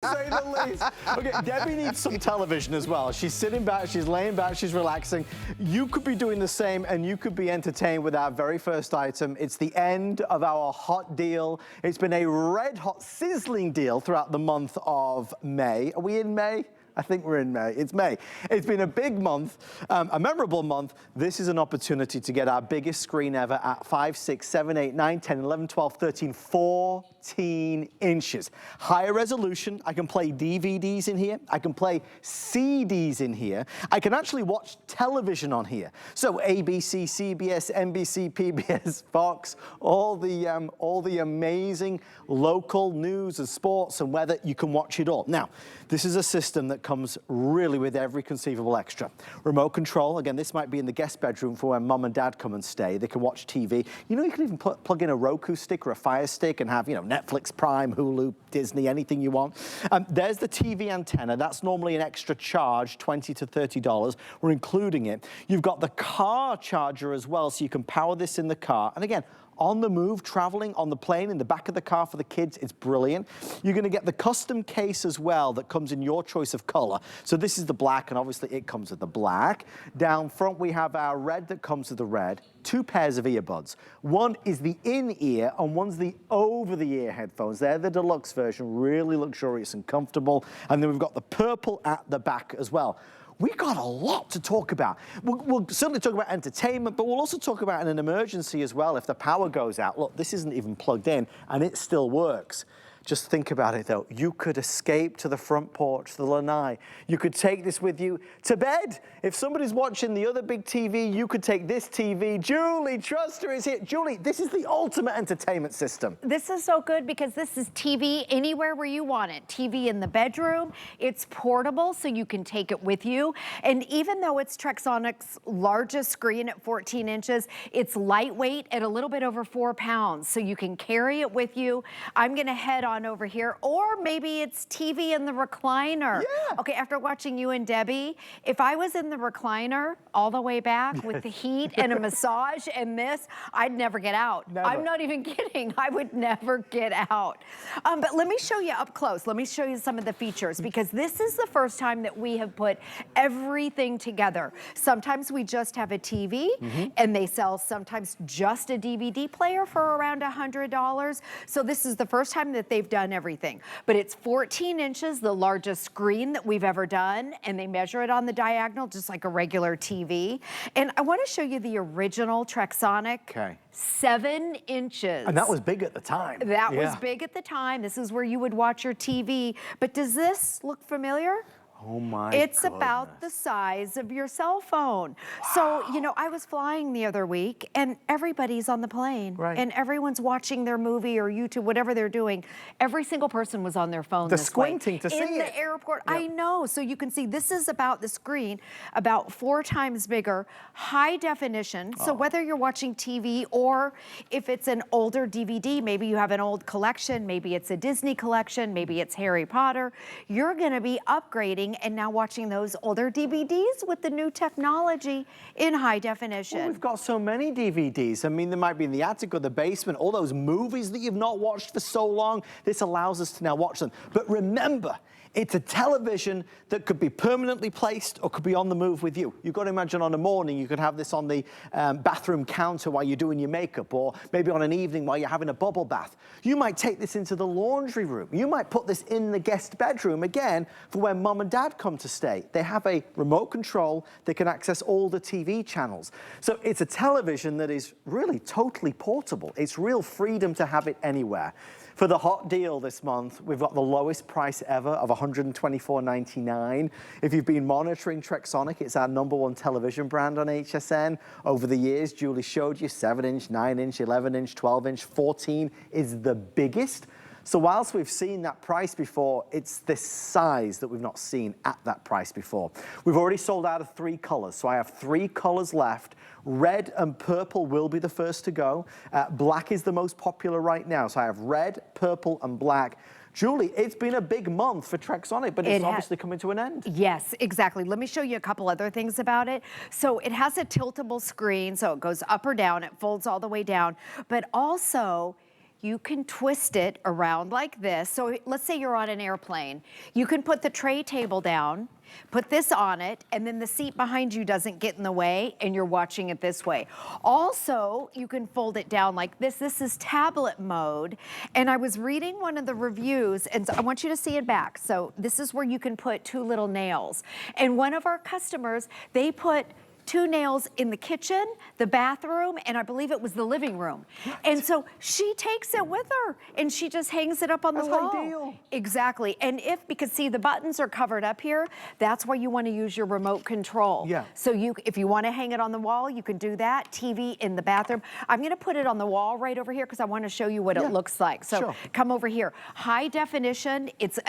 say the least. Okay, Debbie needs some television as well. She's sitting back, she's laying back, she's relaxing. You could be doing the same and you could be entertained with our very first item. It's the end of our hot deal. It's been a red hot sizzling deal throughout the month of May. Are we in May? I think we're in May. It's May. It's been a big month, a memorable month. This is an opportunity to get our biggest screen ever at 5, 6, 7, 8, 9, 10, 11, 12, 13, 14 inches. Higher resolution. I can play DVDs in here. I can play CDs in here. I can actually watch television on here. So ABC, CBS, NBC, PBS, Fox, all the amazing local news and sports and weather, you can watch it all. Now, this is a system that comes really with every conceivable extra. Remote control, again, this might be in the guest bedroom for when mom and dad come and stay. They can watch TV. You know, you can even plug in a Roku stick or a Fire Stick and have, you know, Netflix, Prime, Hulu, Disney, anything you want. There's the TV antenna. That's normally an extra charge, $20 to $30. We're including it. You've got the car charger as well, so you can power this in the car. And again, on the move, traveling, on the plane, in the back of the car for the kids, it's brilliant. You're gonna get the custom case as well that comes in your choice of color. So this is the black, and obviously it comes with the black. Down front, we have our red that comes with the red. 2 pairs of earbuds. One is the in-ear, and one's the over-the-ear headphones. They're the deluxe version, really luxurious and comfortable. And then we've got the purple at the back as well. We got a lot to talk about. We'll certainly talk about entertainment, but we'll also talk about an emergency as well if the power goes out. Look, this isn't even plugged in and it still works. Just think about it though. You could escape to the front porch, the lanai. You could take this with you to bed. If somebody's watching the other big TV, you could take this TV. Julie Truster is here. Julie, this is the ultimate entertainment system. This is so good because this is TV anywhere where you want it. TV in the bedroom. It's portable, so you can take it with you. And even though it's Trexonic's largest screen at 14 inches, it's lightweight at a little bit over 4 pounds, so you can carry it with you. I'm gonna head on over here, or maybe it's TV in the recliner. Yeah. Okay, after watching you and Debbie, if I was in the recliner all the way back with the heat and a massage and this, I'd never get out. Never. I'm not even kidding. I would never get out. But let me show you up close. Let me show you some of the features, because this is the first time that we have put everything together. Sometimes we just have a TV and they sell sometimes just a DVD player for around $100. So this is the first time that they've done everything. But it's 14 inches, the largest screen that we've ever done, and they measure it on the diagonal just like a regular TV. And I want to show you the original Trexonic. Okay. 7 inches. And that was big at the time. That was big at the time. This is where you would watch your TV. But does this look familiar? Oh my It's goodness. about the size of your cell phone. Wow. So, you know, I was flying the other week and everybody's on the plane. Right. And everyone's watching their movie or YouTube, whatever they're doing. Every single person was on their phone The this squinting way. to see it. In the airport. Yep. I know. So you can see this is about the screen, about 4 times bigger, high definition. So whether you're watching TV or if it's an older DVD, maybe you have an old collection, maybe it's a Disney collection, maybe it's Harry Potter, you're gonna be upgrading and now watching those older DVDs with the new technology in high definition. Well, we've got so many DVDs. I mean, they might be in the attic or the basement, all those movies that you've not watched for so long. This allows us to now watch them. But remember, it's a television that could be permanently placed or could be on the move with you. You've got to imagine on a morning, you could have this on the bathroom counter while you're doing your makeup, or maybe on an evening while you're having a bubble bath. You might take this into the laundry room. You might put this in the guest bedroom, again, for when mom and dad come to stay. They have a remote control. They can access all the TV channels. So it's a television that is really totally portable. It's real freedom to have it anywhere. For the hot deal this month, we've got the lowest price ever of $124.99. If you've been monitoring Trexonic, it's our #1 television brand on HSN. Over the years, Julie showed you 7-inch, 9-inch, 11-inch, 12-inch, 14 is the biggest. So whilst we've seen that price before, it's this size that we've not seen at that price before. We've already sold out of 3 colors, so I have 3 colors left. Red and purple will be the first to go. Black is the most popular right now, so I have red, purple, and black. Julie, it's been a big month for Trexonic, but it's obviously coming to an end. Yes, exactly. Let me show you a couple other things about it. So it has a tiltable screen, so it goes up or down, it folds all the way down, but also you can twist it around like this. So let's say you're on an airplane. You can put the tray table down, put this on it, and then the seat behind you doesn't get in the way, and you're watching it this way. Also, you can fold it down like this. This is tablet mode, and I was reading one of the reviews, and so I want you to see it back. So this is where you can put 2 little nails. And one of our customers, they put 2 nails in the kitchen, the bathroom, and I believe it was the living room. What? And so she takes it with her and she just hangs it up on the wall. Ideal. Exactly. And because see, the buttons are covered up here, that's why you want to use your remote control. Yeah. So if you want to hang it on the wall, you can do that. TV in the bathroom. I'm going to put it on the wall right over here because I want to show you what it looks like. So come over here. High definition. It's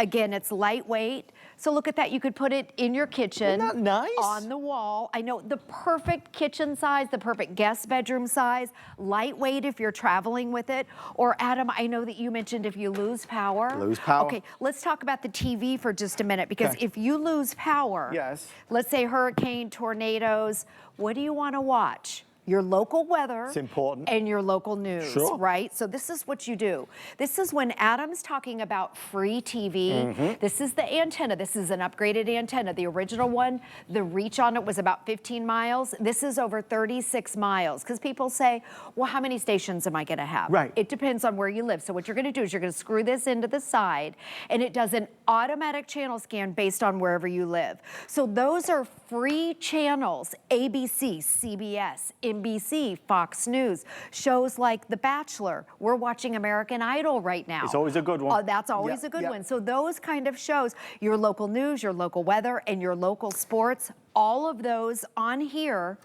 lightweight. So look at that. You could put it in your kitchen. Isn't that nice? On the wall. I know, the perfect kitchen size, the perfect guest bedroom size, lightweight if you're traveling with it. Or Adam, I know that you mentioned if you lose power. Lose power. Okay, let's talk about the TV for just a minute, because if you lose power, let's say hurricane, tornadoes, what do you want to watch? Your local weather. It's important. And your local news, right? So this is what you do. This is when Adam's talking about free TV. This is the antenna. This is an upgraded antenna. The original one, the reach on it was about 15 miles. This is over 36 miles. Because people say, well, how many stations am I going to have? Right. It depends on where you live. So what you're going to do is you're going to screw this into the side, and it does an automatic channel scan based on wherever you live. So those are free channels: ABC, CBS, NBC, Fox News, shows like The Bachelor. We're watching American Idol right now. It's always a good one. That's always a good one. So those kind of shows, your local news, your local weather, and your local sports, all of those on here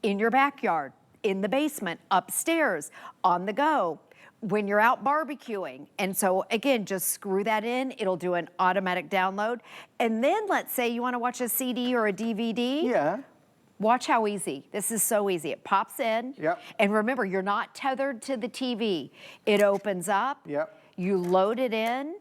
in your backyard, in the basement, upstairs, on the go, when you're out barbecuing. And so again, just screw that in. It'll do an automatic download. And then let's say you want to watch a CD or a DVD. Yeah. Watch how easy. This is so easy. It pops in. Yep. And remember, you're not tethered to the TV. It opens up. Yep. You load it in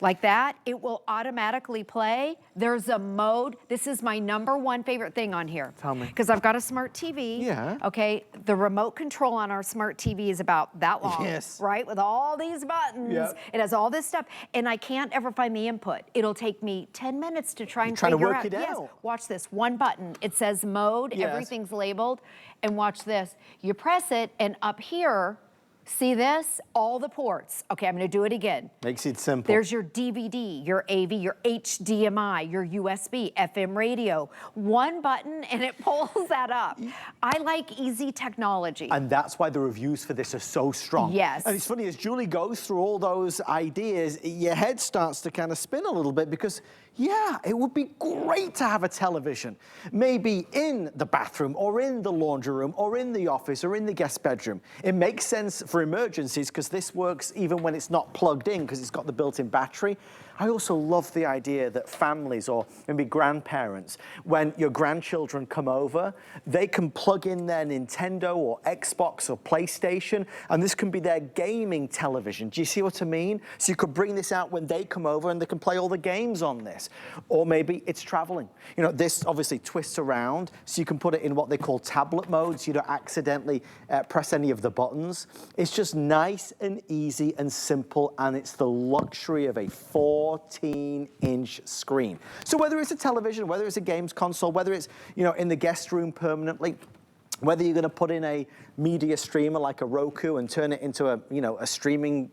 like that. It will automatically play. There's a mode. This is my #1 favorite thing on here. Tell me. Because I've got a smart TV. Yeah. Okay. The remote control on our smart TV is about that long. Yes. Right? With all these buttons. Yep. It has all this stuff. And I can't ever find the input. It'll take me 10 minutes to try and trying to figure work out. it Yes. out. Watch this. One button. It says mode. Yes. Everything's labeled. And watch this. You press it, and up here, see this? All the ports. Okay, I'm going to do it again. Makes it simple. There's your DVD, your AV, your HDMI, your USB, FM radio. One button, and it pulls that up. I like easy technology. And that's why the reviews for this are so strong. Yes. And it's funny, as Julie goes through all those ideas, your head starts to kind of spin a little bit, because yeah, it would be great to have a television, maybe in the bathroom or in the laundry room or in the office or in the guest bedroom. It makes sense for emergencies because this works even when it's not plugged in, because it's got the built-in battery. I also love the idea that families, or maybe grandparents, when your grandchildren come over, they can plug in their Nintendo or Xbox or PlayStation, and this can be their gaming television. Do you see what I mean? So you could bring this out when they come over and they can play all the games on this. Or maybe it's traveling. You know, this obviously twists around, so you can put it in what they call tablet mode, so you don't accidentally press any of the buttons. It's just nice and easy and simple, and it's the luxury of a 14-inch screen. So whether it's a television, whether it's a games console, whether it's, you know, in the guest room permanently, whether you're going to put in a media streamer like a Roku and turn it into a, you know, a streaming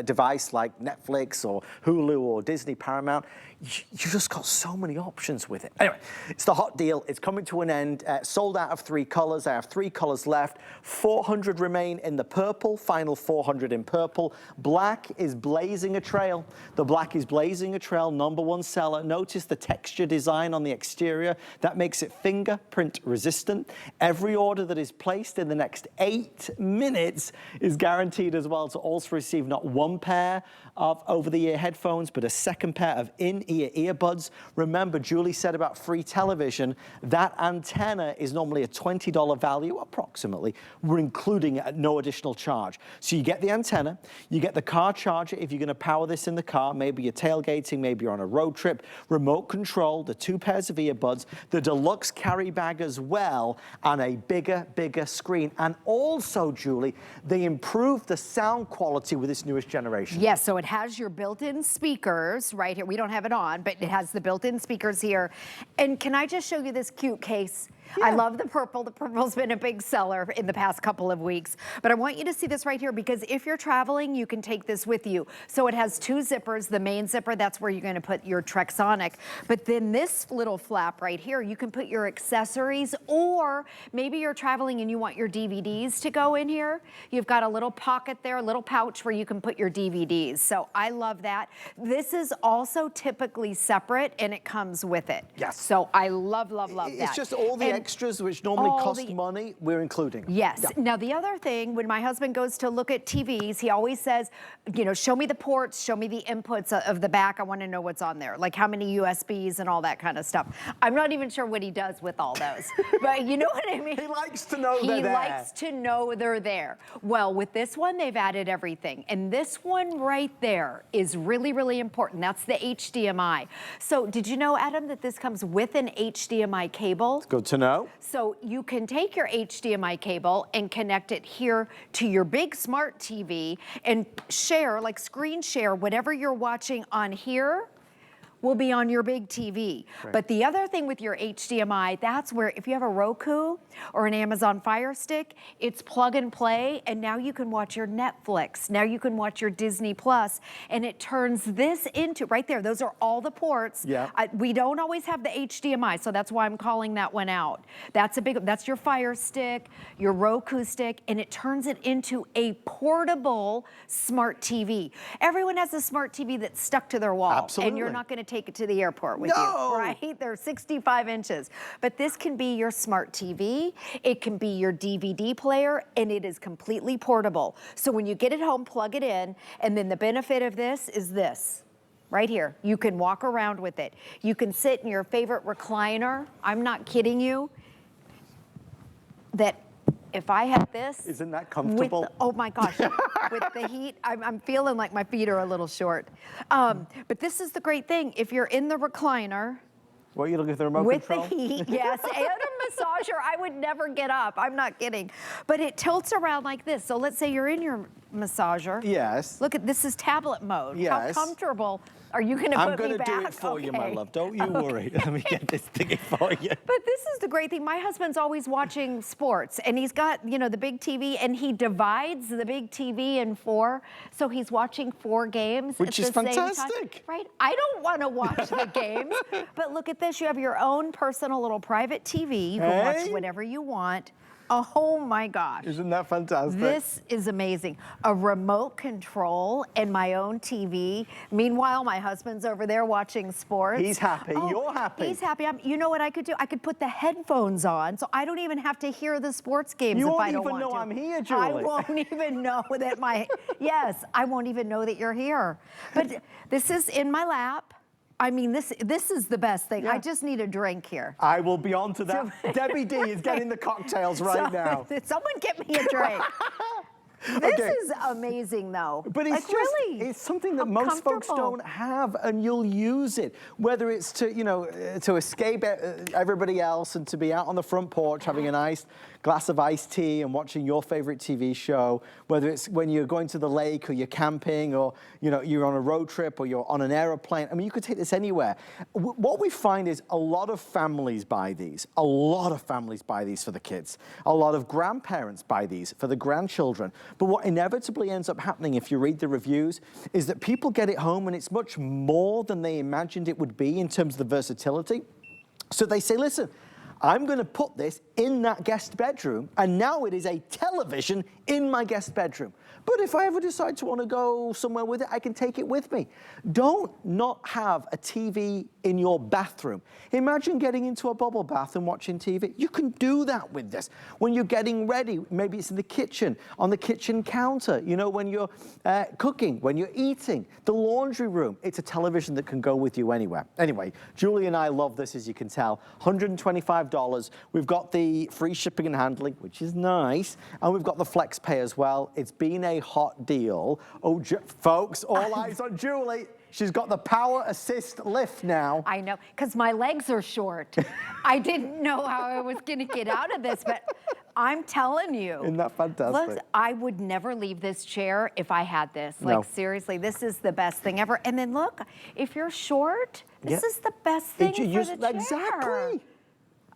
device like Netflix or Hulu or Disney, Paramount, you've just got so many options with it. Anyway, it's the hot deal. It's coming to an end. Sold out of 3 colors. I have 3 colors left. 400 remain in the purple. Final 400 in purple. Black is blazing a trail. The black is blazing a trail. #1 seller. Notice the texture design on the exterior. That makes it fingerprint resistant. Every order that is placed in the next 8 minutes is guaranteed as well to also receive not 1 pair of over-the-ear headphones, but a second pair of in-ear earbuds. Remember, Julie said about free television, that antenna is normally a $20 value, approximately. We're including it at no additional charge. So you get the antenna, you get the car charger if you're gonna power this in the car, maybe you're tailgating, maybe you're on a road trip, remote control, the 2 pairs of earbuds, the deluxe carry bag as well, and a bigger screen. And also, Julie, they improved the sound quality with this newest generation. Yes, so it has your built-in speakers right here. We don't have it on, but it has the built-in speakers here. And can I just show you this cute case? Yeah. I love the purple. The purple's been a big seller in the past couple of weeks. But I want you to see this right here because if you're traveling, you can take this with you. So it has 2 zippers. The main zipper, that's where you're going to put your Trexonic. But then this little flap right here, you can put your accessories, or maybe you're traveling and you want your DVDs to go in here. You've got a little pocket there, a little pouch where you can put your DVDs. So I love that. This is also typically separate and it comes with it. Yes. So I love that. It's just all the extras which normally cost money, we're including. Yes. Yeah. Now the other thing, when my husband goes to look at TVs, he always says, you know, show me the ports, show me the inputs of the back. I want to know what's on there, like how many USBs and all that kind of stuff. I'm not even sure what he does with all those, but you know what I mean? He likes to know they're there. He likes to know they're there. Well, with this one, they've added everything. And this one right there is really, really important. That's the HDMI. So did you know, Adam, that this comes with an HDMI cable? It's good to know. So you can take your HDMI cable and connect it here to your big smart TV and share, like screen share, whatever you're watching on here will be on your big TV. Right. But the other thing with your HDMI, that's where if you have a Roku or an Amazon Fire Stick, it's plug and play, and now you can watch your Netflix. Now you can watch your Disney Plus, and it turns this into, right there, those are all the ports. Yeah. We don't always have the HDMI, so that's why I'm calling that one out. That's that's your Fire Stick, your Roku stick, and it turns it into a portable smart TV. Everyone has a smart TV that's stuck to their wall. Absolutely. And you're not gonna take it to the airport with you, right? They're 65 inches. But this can be your smart TV, it can be your DVD player, and it is completely portable. So when you get it home, plug it in, and then the benefit of this is this. Right here, you can walk around with it. You can sit in your favorite recliner. I'm not kidding you. That if I had this. Isn't that comfortable? Oh my gosh, with the heat, I'm feeling like my feet are a little short. But this is the great thing. If you're in the recliner. What are you looking at, the remote control? With the heat, yes, and a massager, I would never get up. I'm not kidding. But it tilts around like this. So let's say you're in your massager. Yes. Look at this is tablet mode. Yes. How comfortable are you going to put me back? I'm going to do it for you, my love. Don't you worry. Let me get this thingy for you. But this is the great thing. My husband's always watching sports, and he's got, you know, the big TV, and he divides the big TV in 4, so he's watching 4 games Which is fantastic. Right? I don't want to watch the games, but look at this. You have your own personal little private TV. You can watch whatever you want. Oh my gosh. Isn't that fantastic? This is amazing. A remote control and my own TV. Meanwhile, my husband's over there watching sports. He's happy. You're happy. He's happy. You know what I could do? I could put the headphones on so I don't even have to hear the sports games if I don't want to. You won't even know I'm here, Julie. I won't even know that yes, I won't even know that you're here. But this is in my lap. I mean, this is the best thing. Yeah. I just need a drink here. I will be on to that. Debbie D is getting the cocktails right now. Someone get me a drink. This is amazing, though. But it's really, it's something that most folks don't have, and you'll use it. Whether it's to, you know, to escape everybody else and to be out on the front porch having a nice glass of iced tea and watching your favorite TV show, whether it's when you're going to the lake or you're camping or, you know, you're on a road trip or you're on an aeroplane. I mean, you could take this anywhere. What we find is a lot of families buy these. A lot of families buy these for the kids. A lot of grandparents buy these for the grandchildren. But what inevitably ends up happening, if you read the reviews, is that people get it home and it's much more than they imagined it would be in terms of the versatility. So they say, listen, I'm gonna put this in that guest bedroom, and now it is a television in my guest bedroom. But if I ever decide to want to go somewhere with it, I can take it with me. Don't not have a TV in your bathroom. Imagine getting into a bubble bath and watching TV. You can do that with this. When you're getting ready, maybe it's in the kitchen, on the kitchen counter, you know, when you're cooking, when you're eating, the laundry room. It's a television that can go with you anywhere. Anyway, Julie and I love this, as you can tell. $125. We've got the free shipping and handling, which is nice, and we've got the flex pay as well. It's been a hot deal. Oh, folks, all eyes on Julie. She's got the power assist lift now. I know, because my legs are short. I didn't know how I was going to get out of this, but I'm telling you. Isn't that fantastic? Look, I would never leave this chair if I had this. No. Like, seriously, this is the best thing ever. And then look, if you're short, this is the best thing for the chair. Exactly.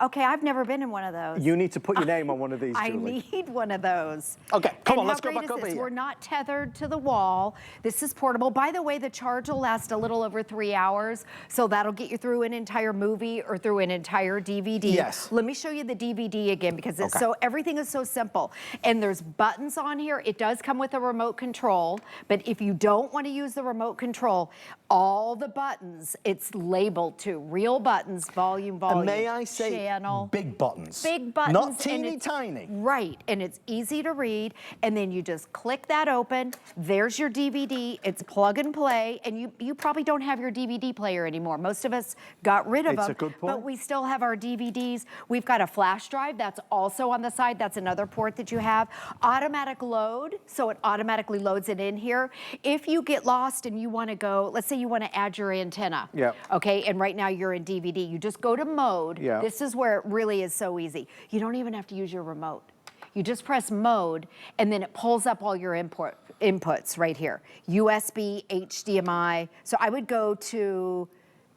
Okay, I've never been in one of those. You need to put your name on one of these, Julie. I need one of those. Okay, come on, And let's how go great back is over this? here. We're not tethered to the wall. This is portable. By the way, the charge will last a little over 3 hours, so that'll get you through an entire movie or through an entire DVD. Yes. Let me show you the DVD again, because it's so, everything is so simple. And there's buttons on here. It does come with a remote control, but if you don't want to use the remote control, all the buttons, it's labeled to real buttons, volume, And may I say, channel. big buttons. Big buttons. Not and teeny it's- tiny. Right, and it's easy to read, and then you just click that open. There's your DVD. It's plug and play, and you probably don't have your DVD player anymore. Most of us got rid of It's them, a good point. but we still have our DVDs. We've got a flash drive that's also on the side. That's another port that you have. Automatic load, so it automatically loads it in here. If you get lost and you want to go, let's say you want to add your antenna. Yep. Okay, and right now you're in DVD. You just go to mode. Yeah. This is where it really is so easy. You don't even have to use your remote. You just press mode, and then it pulls up all your inputs right here. USB, HDMI. So I would go to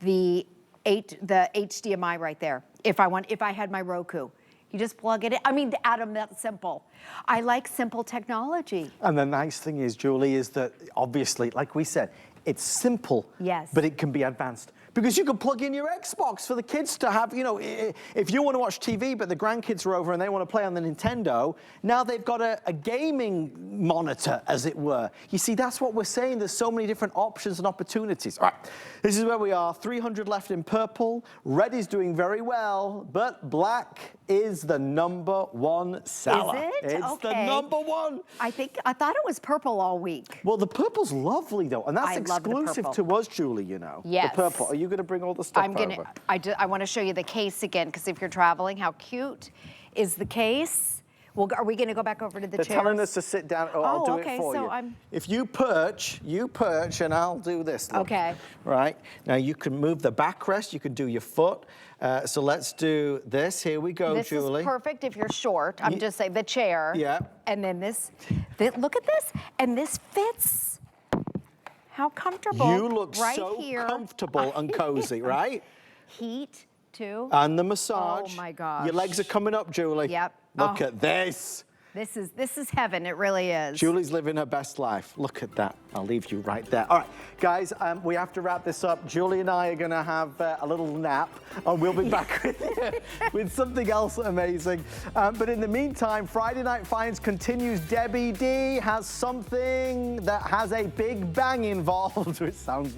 the HDMI right there if I had my Roku. You just plug it in. I mean, Adam, that's simple. I like simple technology. And the nice thing is, Julie, is that obviously, like we said, it's simple, Yes. but it can be advanced. Because you can plug in your Xbox for the kids to have, you know, if you want to watch TV, but the grandkids are over and they want to play on the Nintendo, now they've got a gaming monitor, as it were. You see, that's what we're saying. There's so many different options and opportunities. All right, this is where we are. 300 left in purple. Red is doing very well, but black is the #1 seller. Is it? It's the Okay. #1. I thought it was purple all week. Well, the purple's lovely, though, and that's I love the exclusive purple. to us, Julie, you know. Yes. The purple. Are you going to bring all the stuff over? I want to show you the case again, because if you're traveling, how cute is the case? Well, are we going to go back over to the They're chairs? telling us to sit down. Oh, I'll do okay, it for so you. If you perch, and I'll do this. Look. Okay. Right. Now, you can move the backrest. You can do your foot. So let's do this. Here we go, This Julie. is perfect if you're short. I'm just saying, the chair. Yeah. And then look at this. And this fits. How comfortable. You look right so here. comfortable and cozy, right? Heat, too. And the massage. Oh, my gosh. Your legs are coming up, Julie. Yep. Look Oh. at this. This is heaven. It really is. Julie's living her best life. Look at that. I'll leave you right there. All right, guys, we have to wrap this up. Julie and I are going to have a little nap, and we'll be back with you with something else amazing. But in the meantime, Friday Night Finds continues. Debbie D has something that has a big bang involved, which sounds